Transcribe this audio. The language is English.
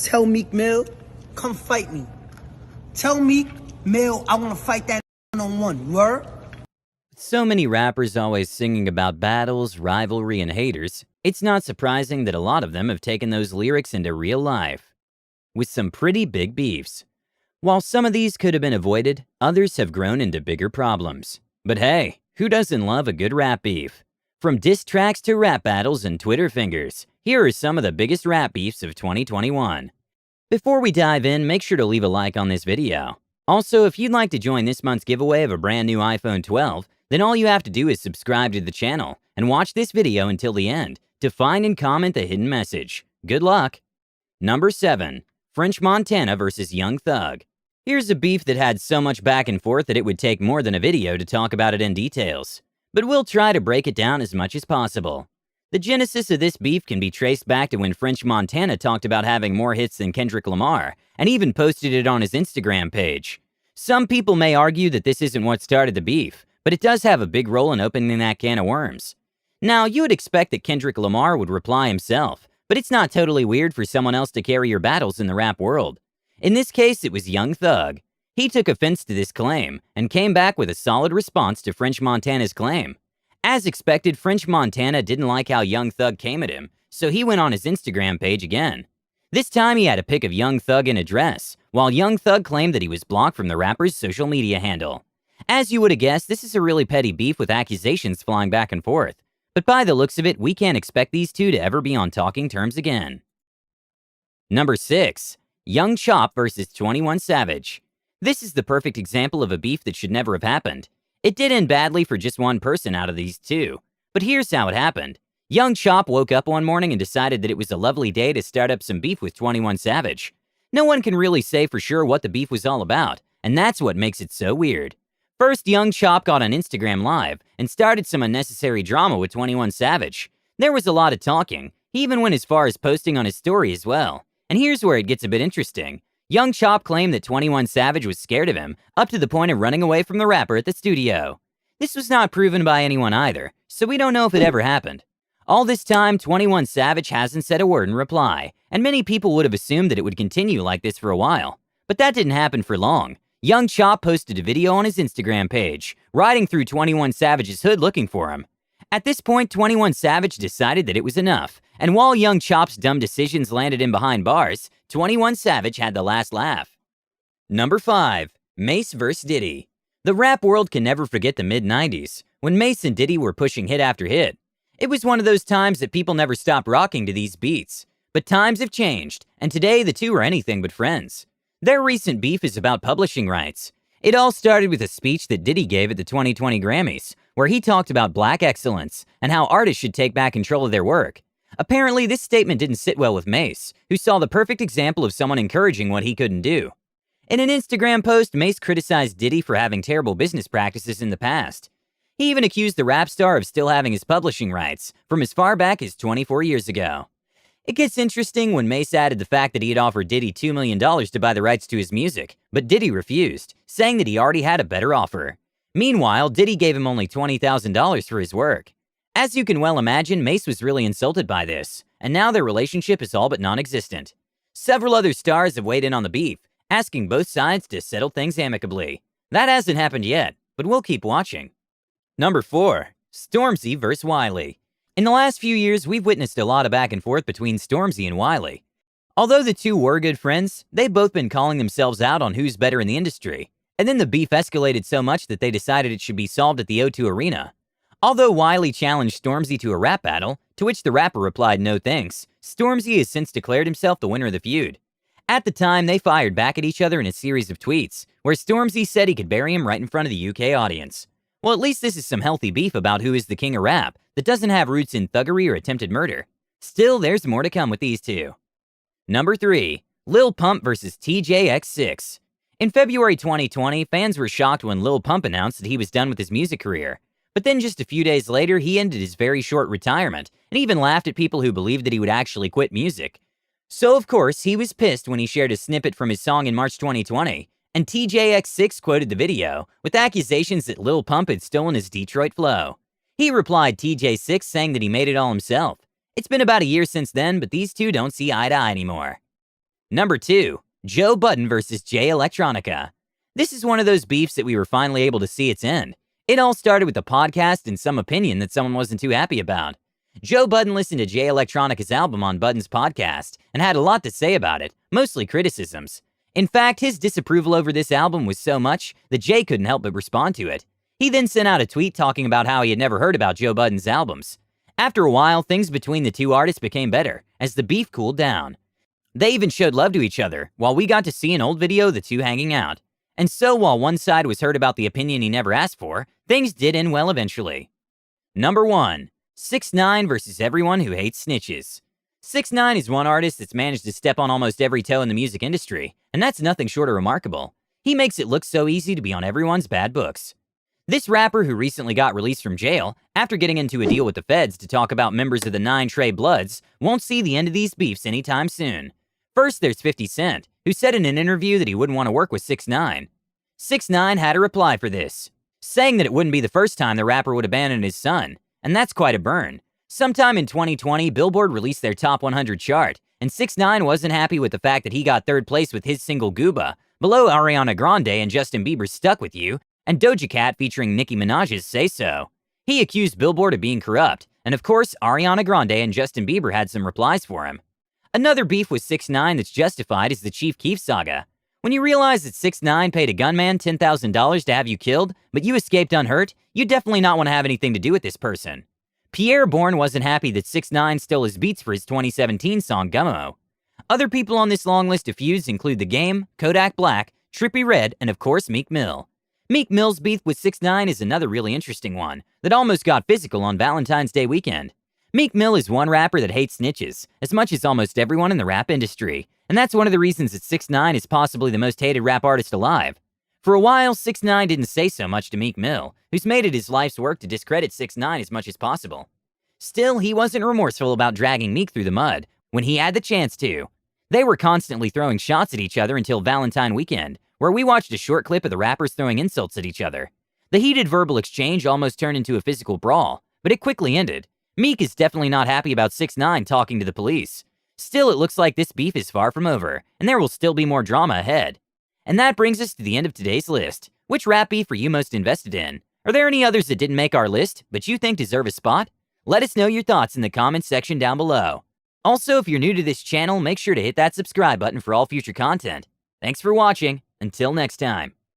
Tell Meek Mill, come fight me. Tell Meek Mill I want to fight that one-on-one, word? With so many rappers always singing about battles, rivalry, and haters, it's not surprising that a lot of them have taken those lyrics into real life, with some pretty big beefs. While some of these could have been avoided, others have grown into bigger problems. But hey, who doesn't love a good rap beef? From diss tracks to rap battles and Twitter fingers, here are some of the biggest rap beefs of 2021. Before we dive in, make sure to leave a like on this video. Also, if you'd like to join this month's giveaway of a brand new iPhone 12, then all you have to do is subscribe to the channel and watch this video until the end to find and comment the hidden message. Good luck! Number 7. French Montana vs. Young Thug. Here's a beef that had so much back and forth that it would take more than a video to talk about it in details. But we'll try to break it down as much as possible. The genesis of this beef can be traced back to when French Montana talked about having more hits than Kendrick Lamar, and even posted it on his Instagram page. Some people may argue that this isn't what started the beef, but it does have a big role in opening that can of worms. Now, you would expect that Kendrick Lamar would reply himself, but it's not totally weird for someone else to carry your battles in the rap world. In this case, it was Young Thug. He took offense to this claim, and came back with a solid response to French Montana's claim. As expected, French Montana didn't like how Young Thug came at him, so he went on his Instagram page again. This time he had a pic of Young Thug in a dress, while Young Thug claimed that he was blocked from the rapper's social media handle. As you would have guessed, this is a really petty beef with accusations flying back and forth. But by the looks of it, we can't expect these two to ever be on talking terms again. Number 6. Young Chop vs. 21 Savage. This is the perfect example of a beef that should never have happened. It did end badly for just one person out of these two. But here's how it happened. Young Chop woke up one morning and decided that it was a lovely day to start up some beef with 21 Savage. No one can really say for sure what the beef was all about, and that's what makes it so weird. First, Young Chop got on Instagram Live and started some unnecessary drama with 21 Savage. There was a lot of talking. He even went as far as posting on his story as well. And here's where it gets a bit interesting. Young Chop claimed that 21 Savage was scared of him, up to the point of running away from the rapper at the studio. This was not proven by anyone either, so we don't know if it ever happened. All this time, 21 Savage hasn't said a word in reply, and many people would have assumed that it would continue like this for a while. But that didn't happen for long. Young Chop posted a video on his Instagram page, riding through 21 Savage's hood looking for him. At this point, 21 Savage decided that it was enough, and while Young Chop's dumb decisions landed him behind bars, 21 Savage had the last laugh. Number 5. Mace vs. Diddy. The rap world can never forget the mid-90s, when Mace and Diddy were pushing hit after hit. It was one of those times that people never stopped rocking to these beats. But times have changed, and today the two are anything but friends. Their recent beef is about publishing rights. It all started with a speech that Diddy gave at the 2020 Grammys, where he talked about black excellence and how artists should take back control of their work. Apparently, this statement didn't sit well with Mace, who saw the perfect example of someone encouraging what he couldn't do. In an Instagram post, Mace criticized Diddy for having terrible business practices in the past. He even accused the rap star of still having his publishing rights from as far back as 24 years ago. It gets interesting when Mace added the fact that he had offered Diddy $2 million to buy the rights to his music, but Diddy refused, saying that he already had a better offer. Meanwhile, Diddy gave him only $20,000 for his work. As you can well imagine, Mace was really insulted by this, and now their relationship is all but non-existent. Several other stars have weighed in on the beef, asking both sides to settle things amicably. That hasn't happened yet, but we'll keep watching. Number 4. Stormzy vs. Wiley. In the last few years, we've witnessed a lot of back and forth between Stormzy and Wiley. Although the two were good friends, they've both been calling themselves out on who's better in the industry. And then the beef escalated so much that they decided it should be solved at the O2 Arena. Although Wiley challenged Stormzy to a rap battle, to which the rapper replied no thanks, Stormzy has since declared himself the winner of the feud. At the time, they fired back at each other in a series of tweets, where Stormzy said he could bury him right in front of the UK audience. Well, at least this is some healthy beef about who is the king of rap that doesn't have roots in thuggery or attempted murder. Still, there's more to come with these two. Number 3. Lil Pump vs. TJX6. In February 2020, fans were shocked when Lil Pump announced that he was done with his music career. But then just a few days later, he ended his very short retirement and even laughed at people who believed that he would actually quit music. So of course, he was pissed when he shared a snippet from his song in March 2020, and TJX6 quoted the video with accusations that Lil Pump had stolen his Detroit flow. He replied TJ6 saying that he made it all himself. It's been about a year since then, but these two don't see eye to eye anymore. Number 2. Joe Budden versus Jay Electronica. This is one of those beefs that we were finally able to see its end. It all started with a podcast and some opinion that someone wasn't too happy about. Joe Budden listened to Jay Electronica's album on Budden's podcast and had a lot to say about it, mostly criticisms. In fact, his disapproval over this album was so much that Jay couldn't help but respond to it. He then sent out a tweet talking about how he had never heard about Joe Budden's albums. After a while, things between the two artists became better as the beef cooled down. They even showed love to each other, while we got to see an old video of the two hanging out. And so while one side was hurt about the opinion he never asked for, things did end well eventually. Number 1. 6ix9ine versus everyone who hates snitches. 6ix9ine is one artist that's managed to step on almost every toe in the music industry, and that's nothing short of remarkable. He makes it look so easy to be on everyone's bad books. This rapper, who recently got released from jail after getting into a deal with the feds to talk about members of the 9 Trey Bloods, won't see the end of these beefs anytime soon. First, there's 50 Cent, who said in an interview that he wouldn't want to work with 6ix9ine. 6ix9ine had a reply for this, saying that it wouldn't be the first time the rapper would abandon his son, and that's quite a burn. Sometime in 2020, Billboard released their Top 100 chart, and 6ix9ine wasn't happy with the fact that he got 3rd place with his single Gooba, below Ariana Grande and Justin Bieber's Stuck With You, and Doja Cat featuring Nicki Minaj's Say So. He accused Billboard of being corrupt, and of course, Ariana Grande and Justin Bieber had some replies for him. Another beef with 6ix9ine that's justified is the Chief Keef saga. When you realize that 6ix9ine paid a gunman $10,000 to have you killed, but you escaped unhurt, you definitely not want to have anything to do with this person. Pierre Bourne wasn't happy that 6ix9ine stole his beats for his 2017 song Gummo. Other people on this long list of feuds include The Game, Kodak Black, Trippie Redd, and of course Meek Mill. Meek Mill's beef with 6ix9ine is another really interesting one that almost got physical on Valentine's Day weekend. Meek Mill is one rapper that hates snitches, as much as almost everyone in the rap industry, and that's one of the reasons that 6ix9ine is possibly the most hated rap artist alive. For a while, 6ix9ine didn't say so much to Meek Mill, who's made it his life's work to discredit 6ix9ine as much as possible. Still, he wasn't remorseful about dragging Meek through the mud when he had the chance to. They were constantly throwing shots at each other until Valentine weekend, where we watched a short clip of the rappers throwing insults at each other. The heated verbal exchange almost turned into a physical brawl, but it quickly ended. Meek is definitely not happy about 6ix9ine talking to the police. Still, it looks like this beef is far from over, and there will still be more drama ahead. And that brings us to the end of today's list. Which rap beef are you most invested in? Are there any others that didn't make our list, but you think deserve a spot? Let us know your thoughts in the comments section down below. Also, if you're new to this channel, make sure to hit that subscribe button for all future content. Thanks for watching. Until next time.